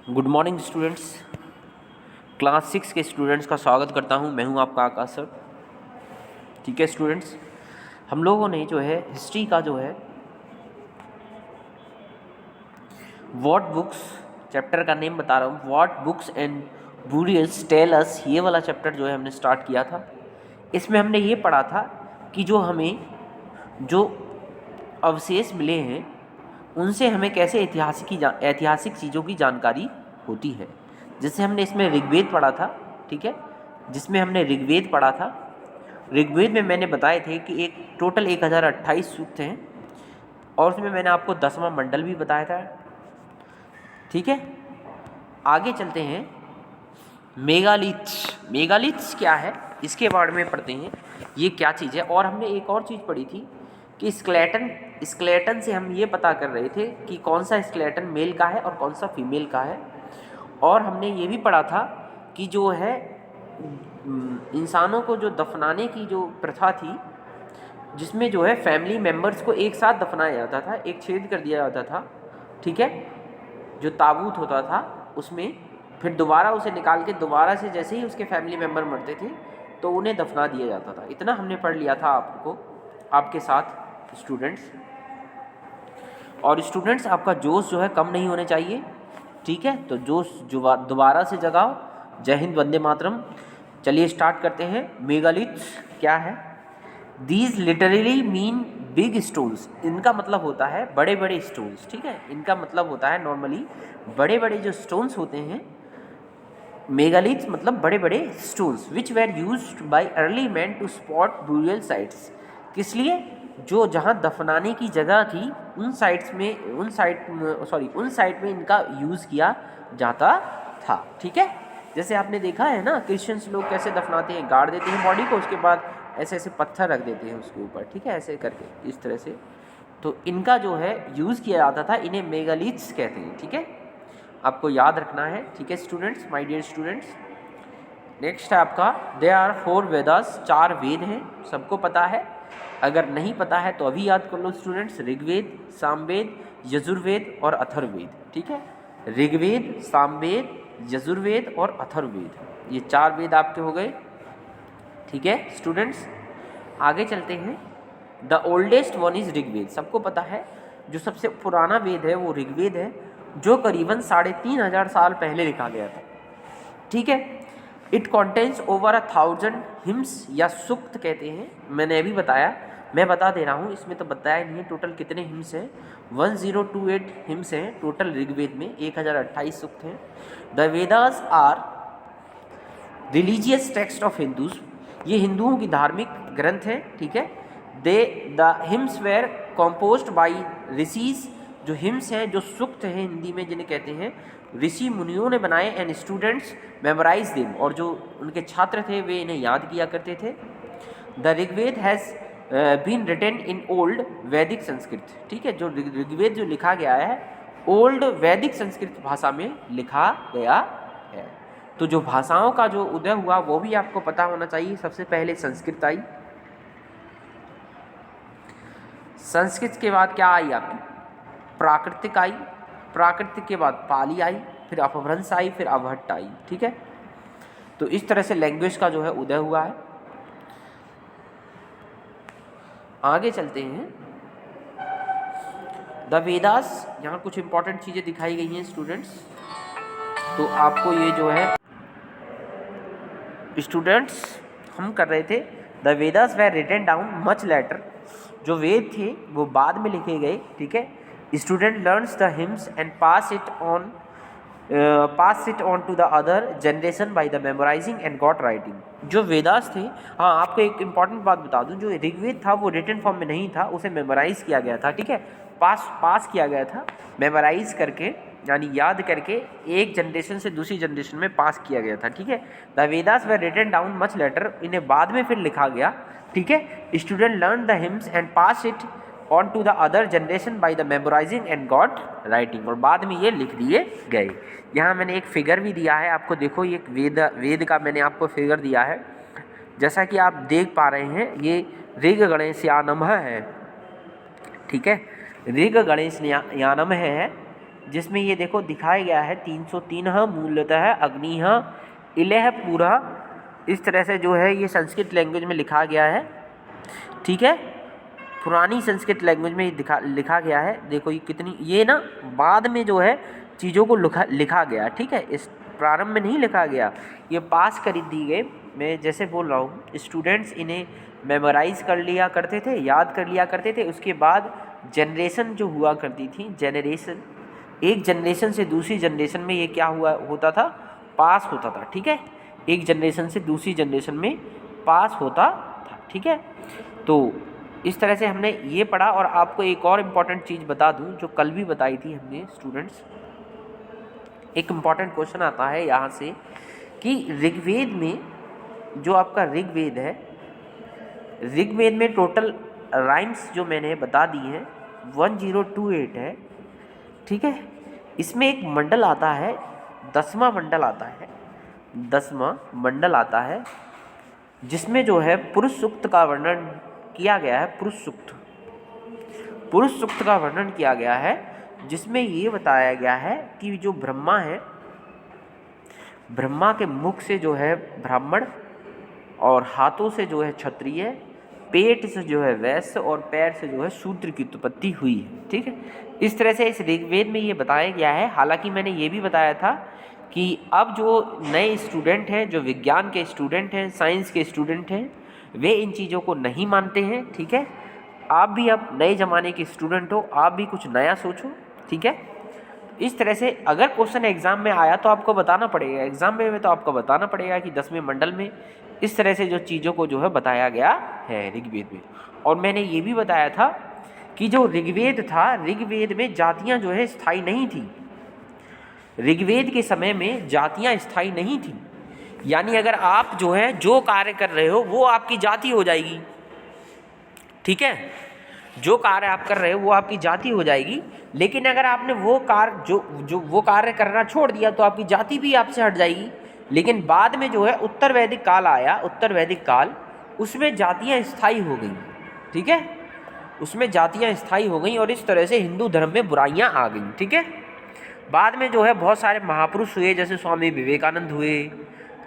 Good morning students. Class 6 के students का स्वागत करता हूं। मैं हूं आपका आकाश सर। ठीक है स्टूडेंट्स, हम लोगों ने जो है हिस्ट्री का जो है व्हाट बुक्स चैप्टर का नेम बता रहा हूं, what books and burials tell us, ये वाला चैप्टर जो है हमने स्टार्ट किया था। इसमें हमने ये पढ़ा था कि जो हमें जो अवशेष मिले हैं उनसे हमें कैसे ऐतिहासिक चीज़ों की जानकारी होती है। जैसे हमने इसमें ऋग्वेद पढ़ा था, ठीक है, जिसमें हमने ऋग्वेद पढ़ा था। ऋग्वेद में मैंने बताए थे कि एक टोटल 1028 सूक्त हैं और उसमें मैंने आपको 10वां मंडल भी बताया था। ठीक है, आगे चलते हैं। मेगालिथ्स क्या है इसके बारे में पढ़ते हैं, ये क्या चीज़ है। और हमने एक और चीज़ पढ़ी थी कि स्केलेटन से हम ये पता कर रहे थे कि कौन सा स्केलेटन मेल का है और कौन सा फीमेल का है। और हमने ये भी पढ़ा था कि जो है इंसानों को जो दफनाने की जो प्रथा थी, जिसमें जो है फैमिली मेम्बर्स को एक साथ दफनाया जाता था, एक छेद कर दिया जाता था, ठीक है, जो ताबूत होता था उसमें, फिर दोबारा उसे निकाल के दोबारा से जैसे ही उसके फैमिली मेम्बर मरते थे तो उन्हें दफना दिया जाता था। इतना हमने पढ़ लिया था आपके साथ स्टूडेंट्स। और स्टूडेंट्स, आपका जोश जो है कम नहीं होने चाहिए, ठीक है, तो जोश दोबारा से जगाओ। जय हिंद, वंदे मातरम। चलिए स्टार्ट करते हैं। मेगालिथ्स क्या है? These literally mean big stones. इनका मतलब होता है बड़े बड़े स्टोन्स, ठीक है, इनका मतलब होता है नॉर्मली बड़े बड़े जो स्टोन्स होते हैं। मेगालिथ्स मतलब बड़े बड़े stones which were used by early man to spot burial sites. किस लिए? जो जहाँ दफनाने की जगह थी उन साइट में इनका यूज़ किया जाता था, ठीक है। जैसे आपने देखा है ना, क्रिश्चियंस लोग कैसे दफनाते हैं, गाड़ देते हैं बॉडी को, उसके बाद ऐसे ऐसे पत्थर रख देते हैं उसके ऊपर, ठीक है, ऐसे करके इस तरह से। तो इनका जो है यूज़ किया जाता था, इन्हें मेगालिथ्स कहते हैं, ठीक है, आपको याद रखना है, ठीक है students, my dear students. Next है आपका, दे आर 4 वेदास, 4 वेद हैं, सबको पता है। अगर नहीं पता है तो अभी याद कर लो स्टूडेंट्स, ऋग्वेद, सामवेद, यजुर्वेद और अथर्ववेद, ठीक है। ऋग्वेद, सामवेद, यजुर्वेद और अथर्ववेद, ये 4 वेद आपके हो गए, ठीक है स्टूडेंट्स। आगे चलते हैं। The oldest one is Rigveda, सबको पता है जो सबसे पुराना वेद है वो ऋग्वेद है, जो करीबन 3500 साल पहले लिखा गया था, ठीक है। इट कॉन्टेन्स ओवर 1000 हिम्स या सूक्त कहते हैं। मैंने अभी बताया, मैं बता दे रहा हूँ, इसमें तो बताया नहीं है टोटल कितने हिम्स हैं। 1028 हिम्स हैं टोटल ऋग्वेद में, 1028 सूक्त हैं। The Vedas are religious text of Hindus, ये हिंदुओं की धार्मिक ग्रंथ हैं, ठीक है। The hymns were composed by rishis, जो हिम्स हैं, जो सूक्त हैं हिंदी में जिन्हें कहते हैं, ऋषि मुनियों ने बनाए, एंड स्टूडेंट्स मेमोराइज देम, और जो उनके छात्र थे वे इन्हें याद किया करते थे। The Rigveda has been written in old Vedic Sanskrit, ठीक है, जो ऋग्वेद जो लिखा गया है ओल्ड वैदिक संस्कृत भाषा में लिखा गया है। तो जो भाषाओं का जो उदय हुआ वो भी आपको पता होना चाहिए। सबसे पहले संस्कृत आई, संस्कृत के बाद क्या आई आपकी? प्राकृतिक आई, प्राकृतिक के बाद पाली आई, फिर अपभ्रंश आई, फिर अवहट्ट आई, ठीक है। तो इस तरह से लैंग्वेज का जो है उदय हुआ है। आगे चलते हैं। द वेदास, यहाँ कुछ इंपॉर्टेंट चीज़ें दिखाई गई हैं स्टूडेंट्स, तो आपको ये जो है स्टूडेंट्स हम कर रहे थे। The Vedas were written down much later, जो वेद थे वो बाद में लिखे गए, ठीक है। Student learns the hymns and pass it on to the other generation by the memorising and got writing. जो वेदास थे, हाँ आपको एक इंपॉर्टेंट बात बता दूं, जो ऋग्वेद था वो रिटन फॉर्म में नहीं था, उसे मेमोराइज किया गया था, ठीक है, पास किया गया था, मेमोराइज करके यानी याद करके एक जनरेशन से दूसरी जनरेशन में पास किया गया था, ठीक है। The Vedas were written down much later, इन्हें बाद में फिर लिखा गया, ठीक है। Student learn the hymns and pass it on to the other generation by the memorising and got writing, और बाद में ये लिख दिए गए। यहाँ मैंने एक फिगर भी दिया है आपको, देखो ये वेद का मैंने आपको फिगर दिया है, जैसा कि आप देख पा रहे हैं, ये ऋग गणेश यानम है, ठीक है, ऋग गणेश यानम है, जिसमें ये देखो दिखाया गया है 303 मूलतः अग्निः इलह पूरा, इस तरह से जो है ये संस्कृत लैंग्वेज में लिखा गया है, ठीक है, पुरानी संस्कृत लैंग्वेज में लिखा गया है। देखो ये कितनी, ये ना बाद में जो है चीज़ों को लिखा गया, ठीक है, इस प्रारंभ में नहीं लिखा गया, ये पास कर दी गए। मैं जैसे बोल रहा हूँ, स्टूडेंट्स इन्हें मेमोराइज कर लिया करते थे, याद कर लिया करते थे, उसके बाद जनरेशन जो हुआ करती थी, जनरेशन, एक जनरेशन से दूसरी जनरेशन में ये क्या होता था, पास होता था, ठीक है, एक जनरेशन से दूसरी जनरेशन में पास होता था, ठीक है। तो इस तरह से हमने ये पढ़ा। और आपको एक और इम्पॉर्टेंट चीज़ बता दूं जो कल भी बताई थी हमने स्टूडेंट्स, एक इम्पॉर्टेंट क्वेश्चन आता है यहाँ से कि ऋग्वेद में, जो आपका ऋग्वेद है, ऋग्वेद में टोटल राइम्स जो मैंने बता दी हैं 1028 है, ठीक है। इसमें एक मंडल आता है, 10वां मंडल आता है, 10वां मंडल आता है, जिसमें जो है पुरुष सूक्त का वर्णन किया गया है। पुरुष सूक्त का वर्णन किया गया है, जिसमें ये बताया गया है कि जो ब्रह्मा है, ब्रह्मा के मुख से जो है ब्राह्मण, और हाथों से जो है क्षत्रिय, पेट से जो है वैश्य, और पैर से जो है शूद्र की उत्पत्ति हुई है, ठीक है। इस तरह से इस ऋग्वेद में ये बताया गया है। हालांकि मैंने ये भी बताया था कि अब जो नए स्टूडेंट हैं, जो विज्ञान के स्टूडेंट हैं, साइंस के स्टूडेंट हैं, वे इन चीज़ों को नहीं मानते हैं, ठीक है। आप भी अब नए ज़माने के स्टूडेंट हो, आप भी कुछ नया सोचो, ठीक है। इस तरह से अगर क्वेश्चन एग्ज़ाम में आया तो आपको बताना पड़ेगा, एग्ज़ाम में तो आपको बताना पड़ेगा कि 10वें मंडल में इस तरह से जो चीज़ों को जो है बताया गया है ऋग्वेद में। और मैंने ये भी बताया था कि जो ऋग्वेद था, ऋग्वेद में जातियाँ जो है स्थायी नहीं थी। ऋग्वेद के समय में जातियाँ स्थायी नहीं थी, यानी अगर आप जो है जो कार्य कर रहे हो वो आपकी जाति हो जाएगी, ठीक है, जो कार्य आप कर रहे हो वो आपकी जाति हो जाएगी। लेकिन अगर आपने वो कार्य जो वो कार्य करना छोड़ दिया तो आपकी जाति भी आपसे हट जाएगी। लेकिन बाद में जो है उत्तर वैदिक काल आया, उत्तर वैदिक काल, उसमें जातियाँ स्थायी हो गई, ठीक है, उसमें जातियाँ स्थायी हो गई और इस तरह से हिंदू धर्म में बुराइयाँ आ गई, ठीक है। बाद में जो है बहुत सारे महापुरुष हुए, जैसे स्वामी विवेकानंद हुए,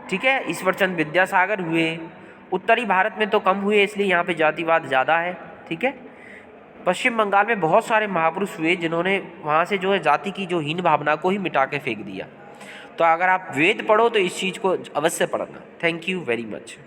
ठीक है, ईश्वरचंद विद्यासागर हुए। उत्तरी भारत में तो कम हुए, इसलिए यहाँ पे जातिवाद ज़्यादा है, ठीक है। पश्चिम बंगाल में बहुत सारे महापुरुष हुए जिन्होंने वहाँ से जो है जाति की जो हीन भावना को ही मिटा के फेंक दिया। तो अगर आप वेद पढ़ो तो इस चीज़ को अवश्य पढ़ना। Thank you very much.